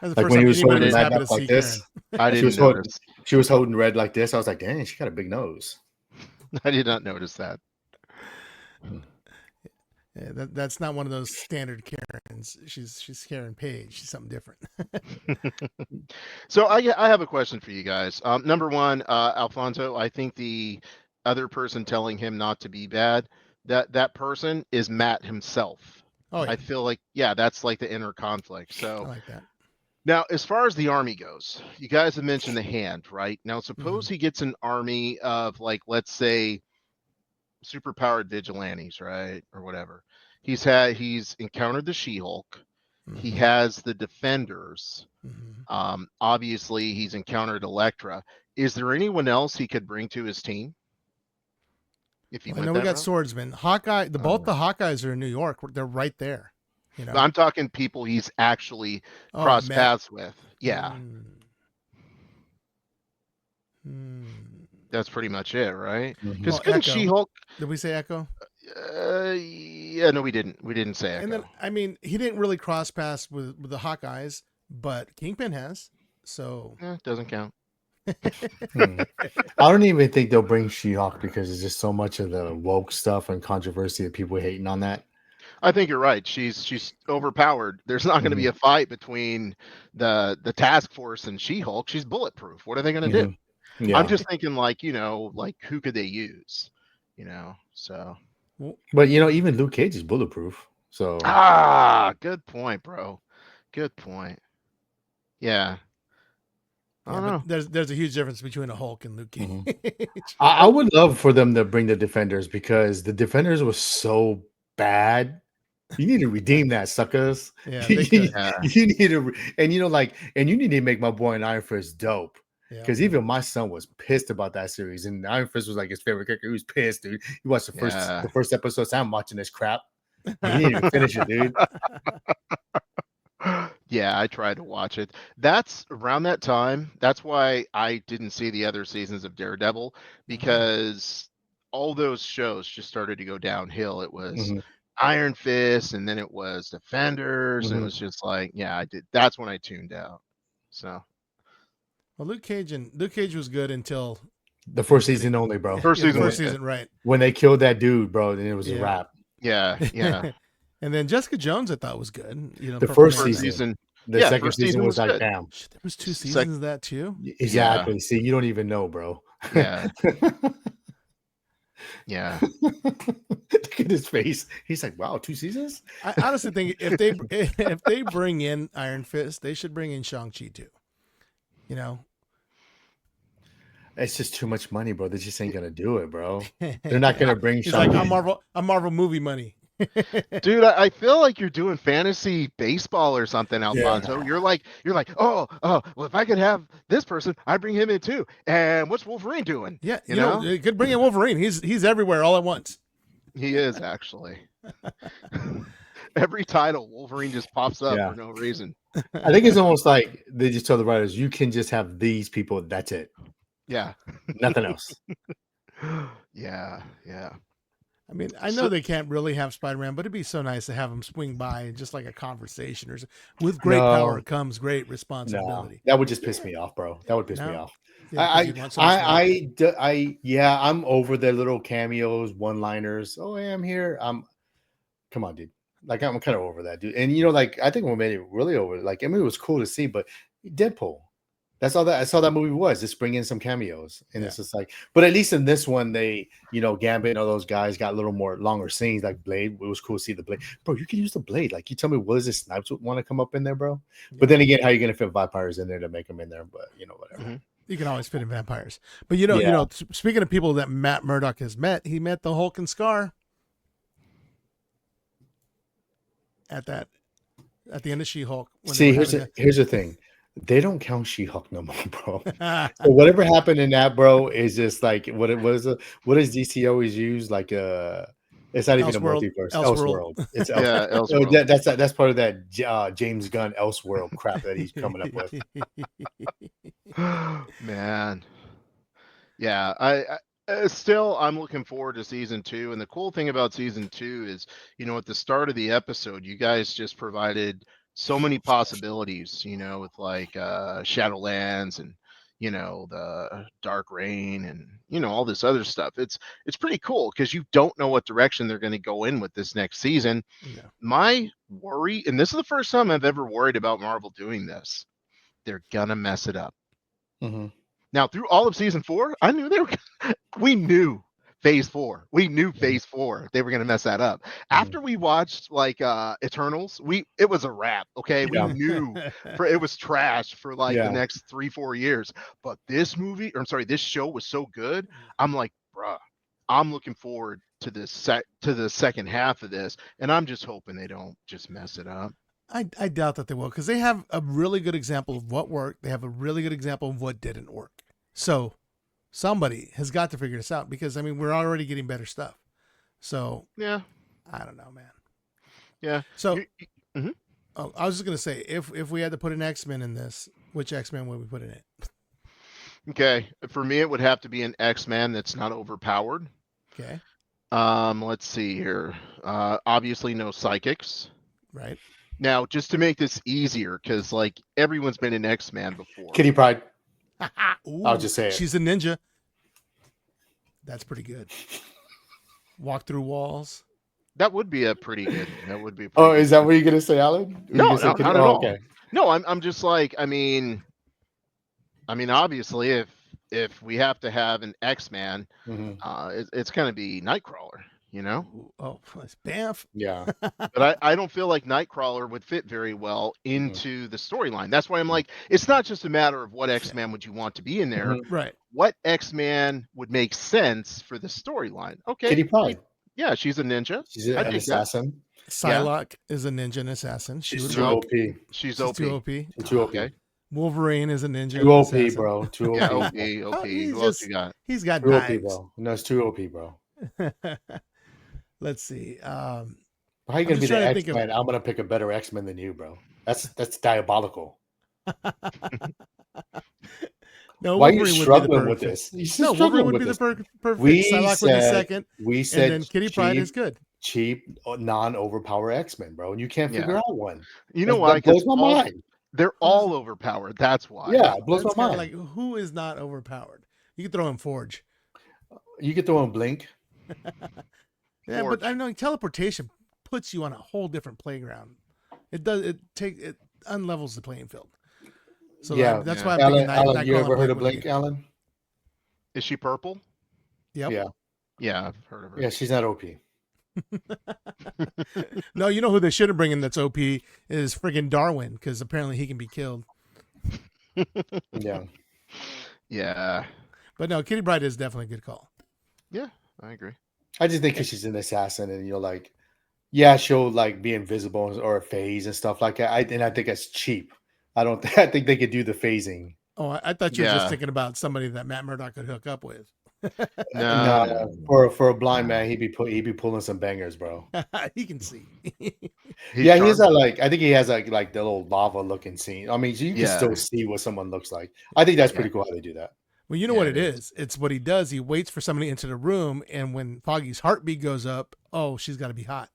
That's the Like first when he time was I anybody holding was didn't Red happy up to like see this. Karen. I She didn't was holding notice. she was holding Red like this. I was like, dang, she got a big nose. I did not notice that. Yeah, that's not one of those standard Karens. She's Karen Page. She's something different. So I have a question for you guys. Number one, Alfonso, I think the other person telling him not to be bad, that person is Matt himself. Oh yeah, I feel like, yeah, that's like the inner conflict. I So like that. now, as far as the army goes, you guys have mentioned the hand, right? Now, Mm-hmm. suppose he gets an army of like, let's say, superpowered vigilantes, right, or whatever. He's encountered the She-Hulk. He Mm-hmm. has the Defenders. Mm-hmm. Obviously, he's encountered Elektra. Is there anyone else he could bring to his team if he Well, I went know we that got route? swordsman. Hawkeye. Both Uh, the Hawkeyes are in New York. They're right there. You But know. I'm talking people he's actually Oh, crossed Met. paths with. Yeah, Mm. Mm. that's pretty much it, right? mhm. Because Well, couldn't Echo. She-Hulk? Did we say Echo? Yeah, no, we didn't. We didn't say And then Echo. I mean, he didn't really cross paths with the Hawkeyes, but Kingpin has. So Doesn't count. Hmm. I don't even think they'll bring She-Hulk because there's just so much of the woke stuff and controversy of people hating on that. I think you're right. She's overpowered. There's not going to be a fight between the task force and She-Hulk. She's bulletproof. What are they going to do? Mm-hmm. Yeah, I'm just thinking like, like who could they use? So but even Luke Cage is bulletproof. So good point, bro. Good point. Yeah. I Yeah, don't know. but there's a huge difference between a Hulk and Luke Cage. I would love for them to bring the Defenders because the Defenders was so bad. You need to redeem that, suckers. Yeah, you, they could. Yeah. you need to, and you need to make my boy in Iron Fist dope. Yeah. Because even my son was pissed about that series, and Iron Fist was like his favorite character. He was pissed, dude. He watched the first episode. So I'm watching this crap. You didn't even finish it, dude. Yeah, I tried to watch it. That's around that time. That's why I didn't see the other seasons of Daredevil because all those shows just started to go downhill. It was Mhm. Iron Fist and then it was Defenders and it Mhm. was just like, yeah, I did. That's when I tuned out. So Well, Luke Cage was good until The first season only, bro. First the season first was season, right? When they killed that dude, bro, then it was a Yeah. wrap. yeah. And then Jessica Jones, I thought was good. The Purple first Man. season. The Yeah, second first season season was was like, good. damn. Shit, there was two Sec- seasons of that too. Exactly. See, you don't even know, bro. Yeah. Yeah. Look at his face. He's like, wow, 2 seasons? I honestly think if they bring in Iron Fist, they should bring in Shang-Chi too. It's just too much money, bro. They just ain't gonna do it, bro. They're not gonna bring He's like, Shang-Chi. I'm Marvel movie money. Dude, I feel like you're doing fantasy baseball or something, Alfonso. You're like, oh, well, if I could have this person, I'd bring him in too. And what's Wolverine doing? Yeah, you know, they could bring in Wolverine. He's everywhere all at once. He is actually. Every title, Wolverine just pops up for no reason. I think it's almost like they just tell the writers, you can just have these people, that's it. Yeah. Nothing else. Yeah. I mean, I know they can't really have Spider-Man, but it'd be so nice to have him swing by and just like a conversation or with great power comes great responsibility. That would just piss me off, bro. That would piss me off. Yeah, I'm over the little cameos, one-liners. Oh, I'm here. Come on, dude. Like, I'm kind of over that, dude. And I think what made it really over, like, I mean, it was cool to see, but Deadpool. That's all that I saw that movie was. Just bring in some cameos. And it's just like, but at least in this one, they, Gambit and all those guys got a little more longer scenes, like Blade. It was cool to see the Blade. Bro, you can use the Blade. Like, you tell me, Wesley Snipes would want to come up in there, bro? Yeah. But then again, how are you going to fit vampires in there to make them in there? But, whatever. Mm-hmm. You can always fit in vampires. But, speaking of people that Matt Murdock has met, he met the Hulk and Scar at the end of She-Hulk. See, here's the thing. They don't count She-Hulk no more, bro. So whatever happened in that, bro, is just like what does DC always use? Like it's not even a multiverse. Elseworld. It's Elseworld. So that's part of that James Gunn Elseworld crap that he's coming up with. Man. Yeah, I still I'm looking forward to season 2, and the cool thing about season 2 is, at the start of the episode, you guys just provided so many possibilities, with like Shadowlands and the Dark Reign and all this other stuff. It's pretty cool because you don't know what direction they're going to go in with this next season. Yeah. My worry, and this is the first time I've ever worried about Marvel doing this, they're gonna mess it up. Mm-hmm. Now, through all of season 4, I knew we knew phase 4. We knew phase 4. They were going to mess that up. After we watched like Eternals, it was a wrap. Okay. Yeah. We knew it was trash for like the next 3-4 years. But this show was so good. I'm like, bruh, I'm looking forward to the second half of this. And I'm just hoping they don't just mess it up. I doubt that they will, because they have a really good example of what worked. They have a really good example of what didn't work. So somebody has got to figure this out, because I mean, we're already getting better stuff. So yeah, I don't know, man. Yeah. So I was just gonna say, if we had to put an X-Men in this, which X-Men would we put in it? Okay, for me, it would have to be an X-Man that's not overpowered. Okay. Let's see here. Obviously, no psychics. Right. Now, just to make this easier, because like everyone's been an X-Man before. Kitty Pryde. I'll just say it. She's a ninja. That's pretty good. Walk through walls. That would be a pretty good. That would be. A Oh, pretty is that what you're gonna say, Alan? Were you No, gonna say no, Kitty? not at Oh, all. okay. No, I'm just like, I mean, obviously, if we have to have an X-Man, Mhm. it's gonna be Nightcrawler, you know. Ooh, oh, it's Banff. Yeah. But I don't feel like Nightcrawler would fit very well into the storyline. That's why I'm like, it's not just a matter of what X-Man would you want to be in there. Mhm. Right. What X-Man would make sense for the storyline? Okay, Kitty Pryde. yeah, she's a ninja. She's I an dig that. assassin. Psylocke is a ninja and assassin. She She's would too work. OP. She's She's OP. too OP. She's too OP. Okay. Wolverine is a ninja. Too and OP, assassin. bro. Too Yeah, OP. OP, OP. He's Who else just- you got? He's got Too OP, knives. bro. No, it's too OP, bro. Let's see. How you I'm gonna be just the trying to think of- X-Men? I'm gonna pick a better X-Men than you, bro. That's diabolical. No, Why are you Wolverine would be the struggling with perfect- this? You're No, struggling Wolverine would with be the this. perfect. We Psylocke would be said- second, We and said then Kitty Pryde cheap, is good. cheap, non-overpower X-Men, bro, and you can't Yeah. figure out one. You know That why? blows 'Cause my mind. they're all overpowered. That's why. Yeah, it blows That's my kind mind. of like who is not overpowered. You could throw in Forge. You could throw in Blink. Yeah, Forge. but I know teleportation puts you on a whole different playground. It does. It unlevels the playing field. So Yeah. that's Yeah. why I'm Alan, thinking Alan, you Nightcrawler ever heard of would be- Blink, Alan? Is she purple? Yep. Yeah. Yeah, I've heard of her. Yeah, she's not OP. No, you know who they should have bring in that's OP is friggin' Darwin, because apparently he can be killed. Yeah. Yeah. But no, Kitty Pryde is definitely a good call. Yeah, I agree. I just think because she's an assassin, and you're like, yeah, she'll like be invisible or a phase and stuff like that. I think that's cheap. I don't. I think they could do the phasing. Oh, I thought you were Yeah. just thinking about somebody that Matt Murdock could hook up with. No. For a blind man, he'd be pulling some bangers, bro. He can see. He's Yeah, he has charming. that like. I think he has like the little lava looking scene. I mean, you can Yeah. still see what someone looks like. I think that's Yeah. pretty cool how they do that. Well, you know Yeah, what it it is. It's what he does. He waits for somebody into the room, and when Foggy's heartbeat goes up, oh, she's got to be hot,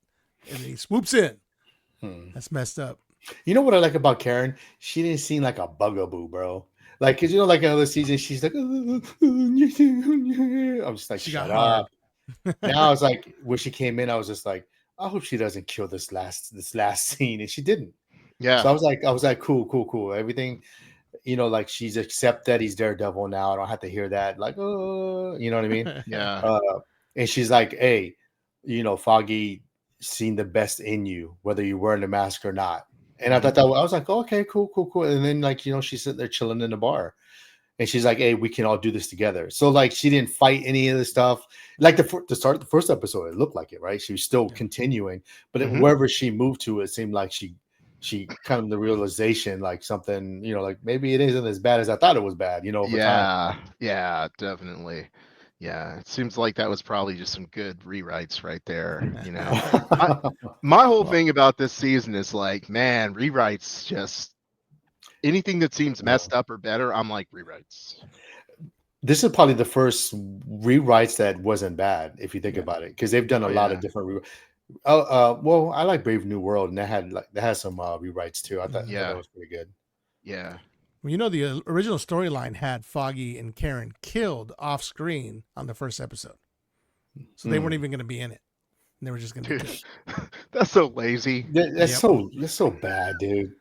and then he swoops in. That's messed up. You know what I like about Karen? She didn't seem like a bugaboo, bro. Like, cause you know, like another season, she's like, I'm just like, She shut got hard. up. Now I was like, when she came in, I was just like, I hope she doesn't kill this last scene, and she didn't. Yeah. So I was like, cool. Everything, you know, like she's accept that he's Daredevil now. I don't have to hear that, like, oh, you know what I mean? Yeah. And she's like, hey, you know, Foggy seen the best in you, whether you're wearing the mask or not. And I thought that I was like, oh, okay, cool. And then like, you know, she's sitting there chilling in the bar, and she's like, hey, we can all do this together. So like, she didn't fight any of the stuff. Like to start the first episode, it looked like it, right? She was still continuing, but Mhm. wherever she moved to, it seemed like she come to the realization, like something, you know, like maybe it isn't as bad as I thought it was bad, you know, over time. Yeah, definitely. Yeah, it seems like that was probably just some good rewrites right there. You know, my whole thing about this season is like, man, rewrites just anything that seems messed up or better. I'm like rewrites. This is probably the first rewrites that wasn't bad, if you think about it, because they've done a Oh, lot yeah. of different. Well, I like Brave New World, and that had some rewrites too. I thought that was pretty good. Yeah. Well, you know, the original storyline had Foggy and Karen killed off screen on the first episode. So they weren't even going to be in it. They were just going to be Dude, killed. that's so lazy. That's so bad, dude.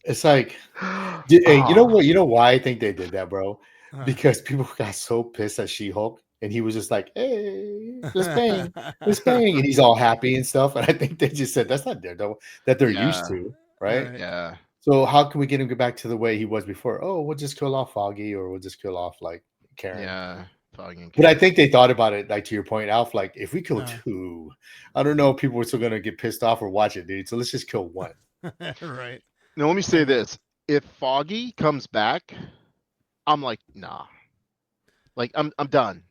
It's like, Oh, hey, you know what? You know why I think they did that, bro? Uh, Because people got so pissed at She-Hulk, and he was just like, "Hey, let's bang, and he's all happy and stuff. And I think they just said that's not Daredevil that they're used Yeah. to, right? Right. Yeah. So how can we get him to get back to the way he was before? Oh, we'll just kill off Foggy, or we'll just kill off like Karen. Yeah. Fucking But I think they thought about it, like to your point, Alf. Like if we kill Uh. two, I don't know if people are still gonna get pissed off or watch it, dude. So let's just kill one. right. Now let me say this: if Foggy comes back, I'm like, nah. Like I'm done.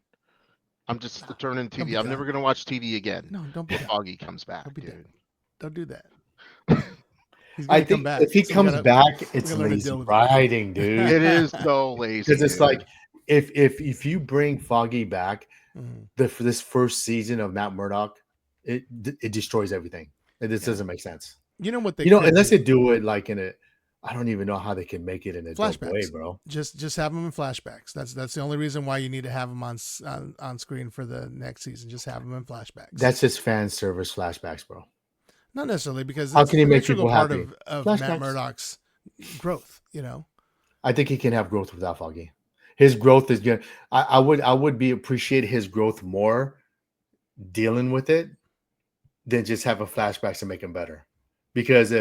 I'm just turning Don't be TV. I'm done. never gonna watch TV again. No, don't be If done. Foggy comes back, Don't be dude. done. Don't do that. He's I gonna come think back. if he so we comes gotta- back, it's gotta learn to lazy deal with it. writing, dude. It is so lazy. Because it's dude. like if you bring Foggy back Mhm. for this first season of Matt Murdock, it destroys everything. This doesn't make sense. You know what they You know, could unless do? they do it like in a I don't even know how they can make it in a dope way, Flashbacks. bro. Just have them in flashbacks. That's the only reason why you need to have them on screen for the next season. Just have them in flashbacks. That's just fan service flashbacks, bro. Not necessarily, because How it's can he an make integral people part happy? of Matt Flashbacks. Murdock's growth. You know, I think he can have growth without Foggy. His growth is good. I would appreciate his growth more dealing with it than just having flashbacks to make him better. Because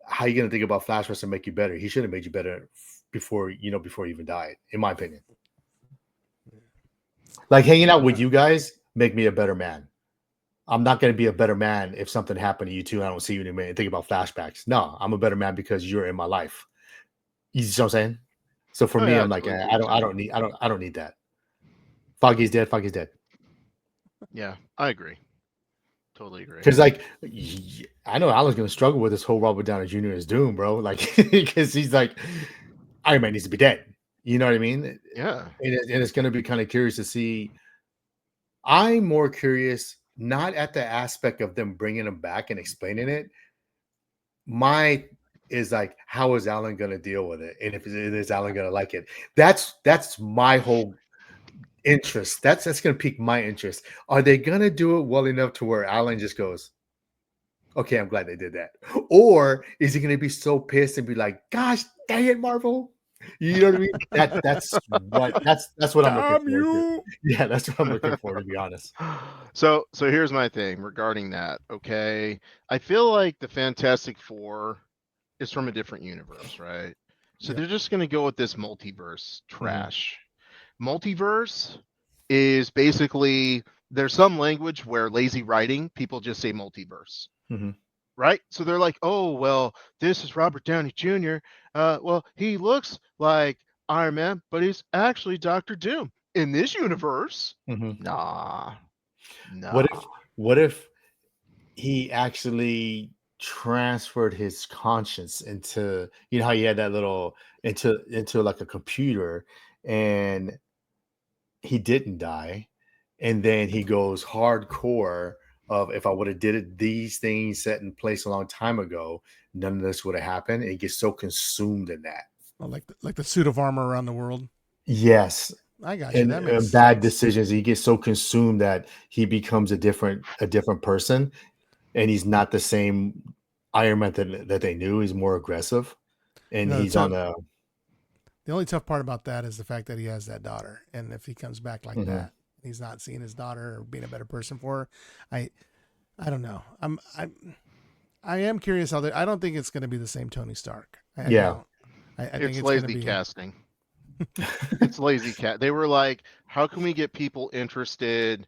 how are you gonna think about flashbacks to make you better? He should have made you better before you even died, in my opinion. Like hanging out with you guys make me a better man. I'm not going to be a better man if something happened to you too. I don't see you anymore and think about flashbacks. No, I'm a better man because you're in my life. You see what I'm saying? So for Oh, me, yeah, I'm like, totally I don't need that. Foggy's dead. Foggy's dead. Yeah, I agree. Totally agree. Because like, I know Alan's going to struggle with this whole Robert Downey Jr. is doom, bro. Like, because he's like, Iron Man needs to be dead. You know what I mean? Yeah. And it's going to be kind of curious to see. I'm more curious, not at the aspect of them bringing him back and explaining it. My is like, how is Alan going to deal with it? And if is Alan going to like it? That's my whole interest. That's going to pique my interest. Are they going to do it well enough to where Alan just goes, okay, I'm glad they did that? Or is he going to be so pissed and be like, gosh, dang it, Marvel? You know what I mean? That's what I'm looking for. Yeah, that's what I'm looking for, to be honest. So here's my thing regarding that. Okay, I feel like the Fantastic Four is from a different universe, right? So Yep. they're just gonna go with this multiverse trash. Multiverse is basically, there's some language where lazy writing, people just say multiverse. Mhm. Right? So they're like, oh, well, this is Robert Downey Jr. Well, he looks like Iron Man, but he's actually Doctor Doom. In this universe, Mhm. nah. What if he actually transferred his conscience into, how he had that little into like a computer, and he didn't die, and then he goes hardcore of, if I would have did it, these things set in place a long time ago, none of this would have happened. And he gets so consumed in that. Well, like the suit of armor around the world. Yes. I got you. And That makes bad sense. decisions. He gets so consumed that he becomes a different person, and he's not the same Iron Man that they knew. He's more aggressive, and No, he's on a. The only tough part about that is the fact that he has that daughter, and if he comes back like Mhm. that, he's not seeing his daughter or being a better person for her. I don't know. I am curious how I don't think it's going to be the same Tony Stark. I Yeah. don't. I think It's it's going to lazy be casting. It's lazy cat. They were like, how can we get people interested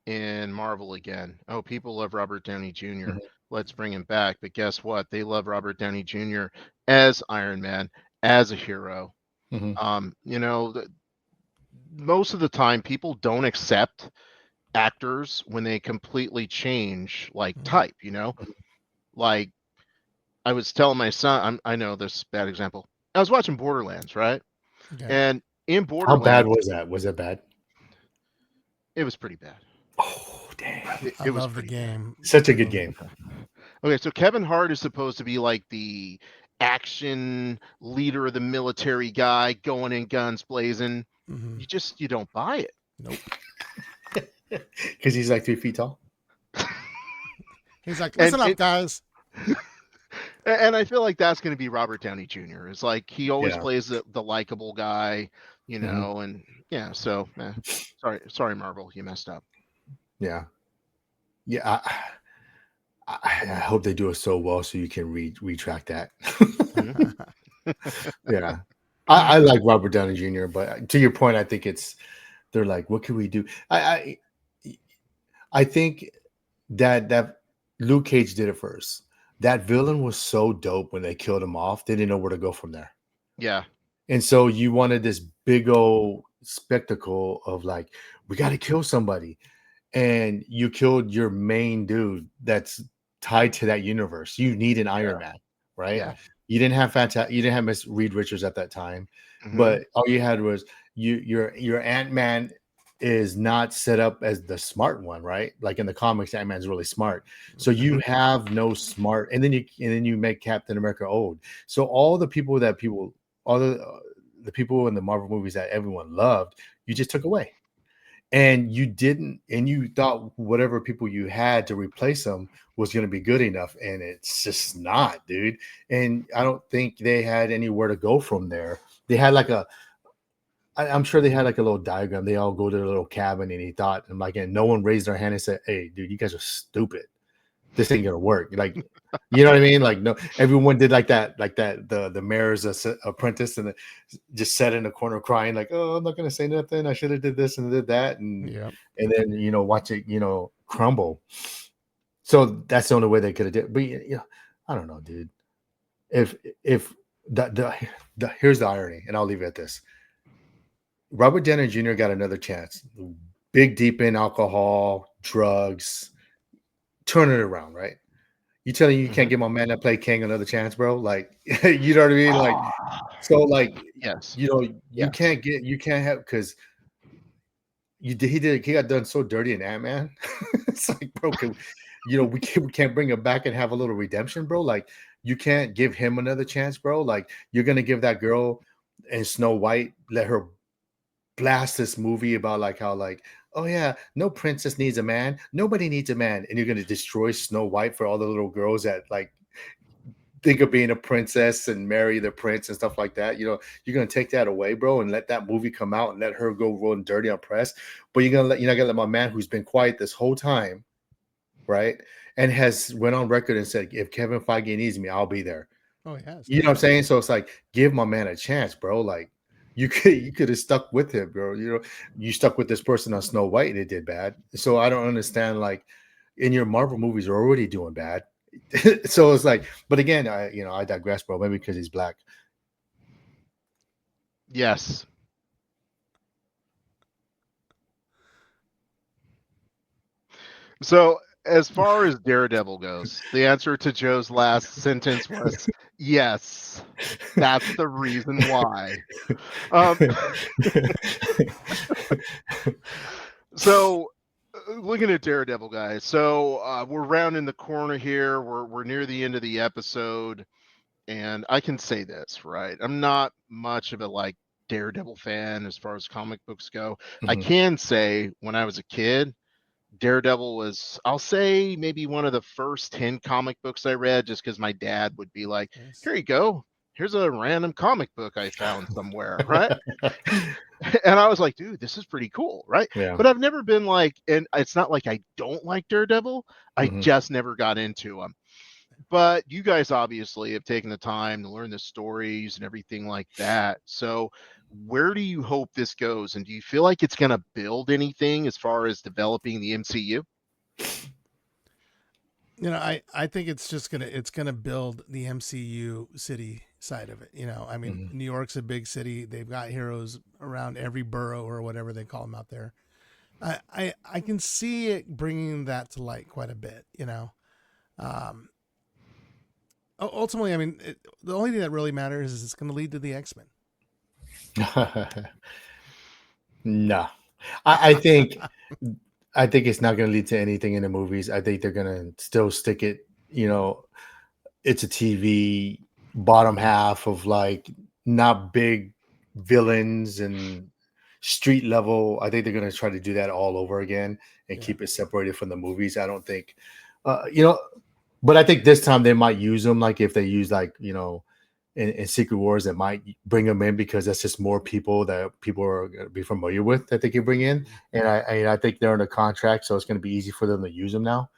in Marvel again? Oh, people love Robert Downey Jr. Mhm. Let's bring him back. But guess what? They love Robert Downey Jr. as Iron Man, as a hero. Mhm. Most of the time, people don't accept actors when they completely change like Mhm. type. Like I was telling my son, I know this is a bad example. I was watching Borderlands, right? okay. And in How bad Borderlands, was that? Was it bad? it was pretty bad. Oh, damn. I It was love the pretty bad. game. Such a good game. Okay, so Kevin Hart is supposed to be like the action leader of the military guy going in guns blazing. Mhm. You don't buy it. Nope. Because he's like 3 feet tall. He's like, And listen up, guys. and I feel like that's going to be Robert Downey Jr. It's like he always Yeah. plays the likable guy, Mhm. and yeah. So sorry, Marvel, you messed up. Yeah. Yeah. I hope they do it so well so you can retract that. Yeah. I like Robert Downey Jr., but to your point, I think they're like, what can we do? I think that Luke Cage did it first. That villain was so dope when they killed him off. They didn't know where to go from there. Yeah. And so you wanted this big old spectacle of like, we got to kill somebody. And you killed your main dude that's tied to that universe. You need an Iron Man, right? Yeah. You didn't have Miss Reed Richards at that time, Mhm. but all you had was your Ant-Man is not set up as the smart one, right? Like in the comics, Ant-Man's really smart. So you have no smart, and then you make Captain America old. So all the people all the people in the Marvel movies that everyone loved, you just took away. And you thought whatever people you had to replace them was going to be good enough, and it's just not, dude. And I don't think they had anywhere to go from there. They had like I'm sure they had like a little diagram. They all go to their little cabin, and he thought, and no one raised their hand and said, "Hey, dude, you guys are stupid. This ain't gonna work." Like, you know what I mean? Like, no, everyone did like that. The mayor's apprentice, and just sat in the corner crying, like, "Oh, I'm not gonna say nothing. I should have did this and did that," and then watch it, crumble. So that's the only way they could have did. But I don't know, dude. If here's the irony, and I'll leave it at this. Robert Downey Jr. got another chance. Big deep in alcohol, drugs, turn it around, right? You telling you can't give my man that played King another chance, bro? Like, you know what I mean? Like, so like, yes, you can't have, because he got done so dirty in Ant-Man. It's like, bro, we can't bring him back and have a little redemption, bro. Like, you can't give him another chance, bro. Like, you're gonna give that girl in Snow White, let her blast this movie about like how like, oh yeah, no princess needs a man, nobody needs a man, and you're going to destroy Snow White for all the little girls that like think of being a princess and marry the prince and stuff like that. You're going to take that away, bro, and let that movie come out and let her go rolling dirty on press. But you're not gonna let my man, who's been quiet this whole time, right, and has went on record and said, if Kevin Feige needs me, I'll be there. Oh, he has. You know what I'm saying? So it's like, give my man a chance, bro. Like, you could have stuck with him, bro. You stuck with this person on Snow White and it did bad. So I don't understand. Like, in your Marvel movies are already doing bad. So it's like, but again, I digress, bro. Maybe because he's black. yes. So as far as Daredevil goes, the answer to Joe's last sentence was yes. That's the reason why. So looking at Daredevil, guys. So we're rounding the corner here. We're near the end of the episode, and I can say this, right? I'm not much of a like Daredevil fan as far as comic books go. I can say when I was a kid, Daredevil was, I'll say, maybe one of the first 10 comic books I read, just because my dad would be like, here you go. Here's a random comic book I found somewhere, right? And I was like, dude, this is pretty cool, right? Yeah. But I've never been like, and it's not like I don't like Daredevil. I just never got into him. But you guys obviously have taken the time to learn the stories and everything like that. So where do you hope this goes? And do you feel like it's going to build anything as far as developing the MCU? I think it's gonna build the MCU city side of it. I mean, New York's a big city. They've got heroes around every borough or whatever they call them out there. I can see it bringing that to light quite a bit. Ultimately, I mean, the only thing that really matters is it's going to lead to the X-Men. No, I think it's not going to lead to anything in the movies. I think they're going to still stick it. It's a TV bottom half of like not big villains and street level. I think they're going to try to do that all over again and keep it separated from the movies. I don't think, but I think this time they might use them. Like if they use like, in Secret Wars, that might bring them in because that's just more people that people are going to be familiar with that they can bring in. And I think they're in a contract, so it's going to be easy for them to use them now.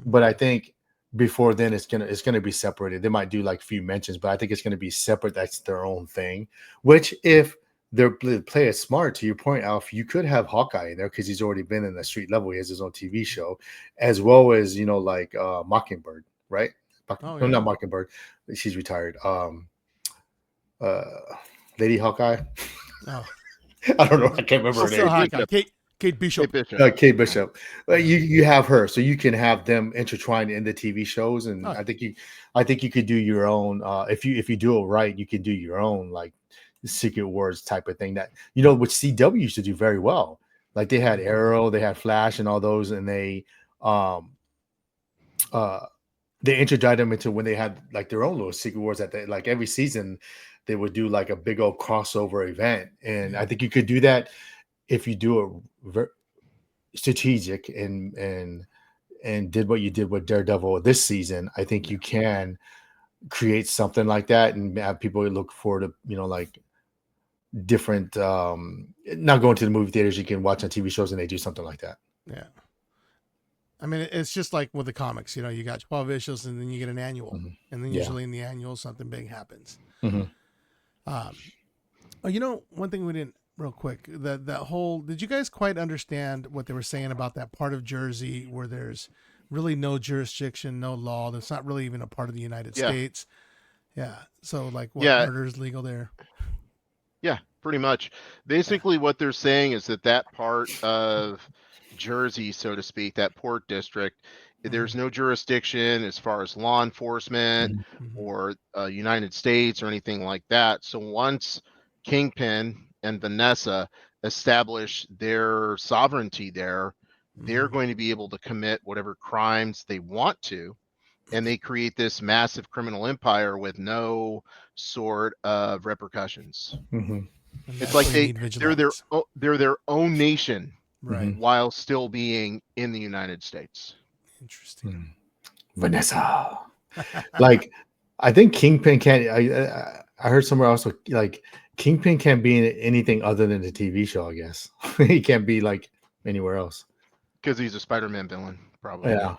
But I think before then it's gonna be separated. They might do like few mentions, but I think it's going to be separate. That's their own thing. Which if they play it smart, to your point, Alf, you could have Hawkeye in there because he's already been in the street level. He has his own TV show, as well as like Mockingbird, right? No, not Mockingbird. She's retired. Lady Hawkeye. Oh, I don't know. I can't remember her name. Hawkeye. Kate Bishop. Kate Bishop. You have her, so you can have them intertwined in the TV shows, and I think you could do your own. If you do it right, you can do your own like Secret Wars type of thing that which CW used to do very well. Like they had Arrow, they had Flash, and all those, and they introduced them into when they had like their own little secret wars that they like every season they would do like a big old crossover event, and I think you could do that if you do it strategic and did what you did with Daredevil this season. I think you can create something like that and have people look forward to, you know, like different not going to the movie theaters, you can watch on TV shows and they do something like that. Yeah. I mean, it's just like with the comics, you know, you got 12 issues and then you get an annual. Mm-hmm. And then Yeah. usually in the annual, something big happens. Mm-hmm. Oh, you know, one thing we didn't real quick, that whole, did you guys quite understand what they were saying about that part of Jersey where there's really no jurisdiction, no law, that's not really even a part of the United States? Yeah. So like what murder is legal there? Yeah, pretty much. Basically what they're saying is that part of Jersey, so to speak, that port district, there's no jurisdiction as far as law enforcement or United States or anything like that. So once Kingpin and Vanessa establish their sovereignty there, they're going to be able to commit whatever crimes they want to, and they create this massive criminal empire with no sort of repercussions. It's like they're their own nation, right? While still being in the United States. Interesting. Vanessa. Like, I think Kingpin can't. I heard somewhere else like Kingpin can't be in anything other than the TV show. I guess he can't be like anywhere else because he's a Spider-Man villain, probably. Yeah.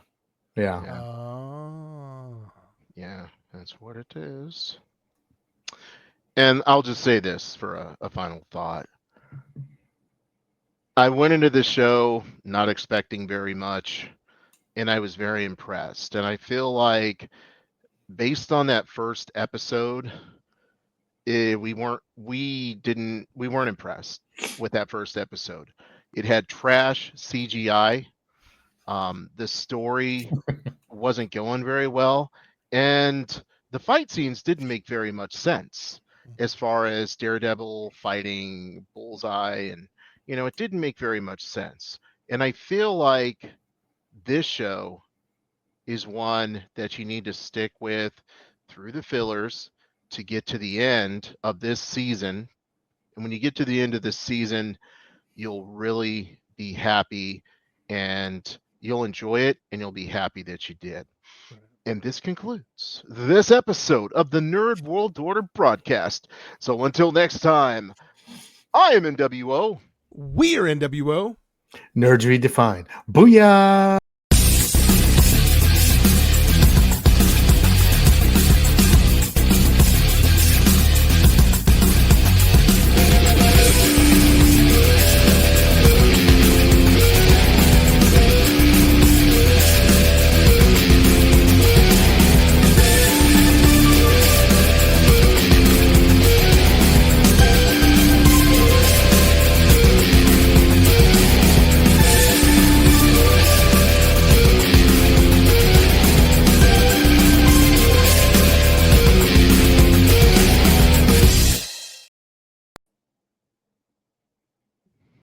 Oh. Yeah, that's what it is. And I'll just say this for a final thought. I went into this show not expecting very much, and I was very impressed. And I feel like based on that first episode, we weren't impressed with that first episode. It had trash CGI. The story wasn't going very well, and the fight scenes didn't make very much sense as far as Daredevil fighting Bullseye, and you know, it didn't make very much sense. And I feel like this show is one that you need to stick with through the fillers to get to the end of this season. And when you get to the end of this season, you'll really be happy and you'll enjoy it and you'll be happy that you did. And this concludes this episode of the Nerd World Order broadcast. So until next time, I am iamnwo. We're NWO. Nerds redefined. Booyah!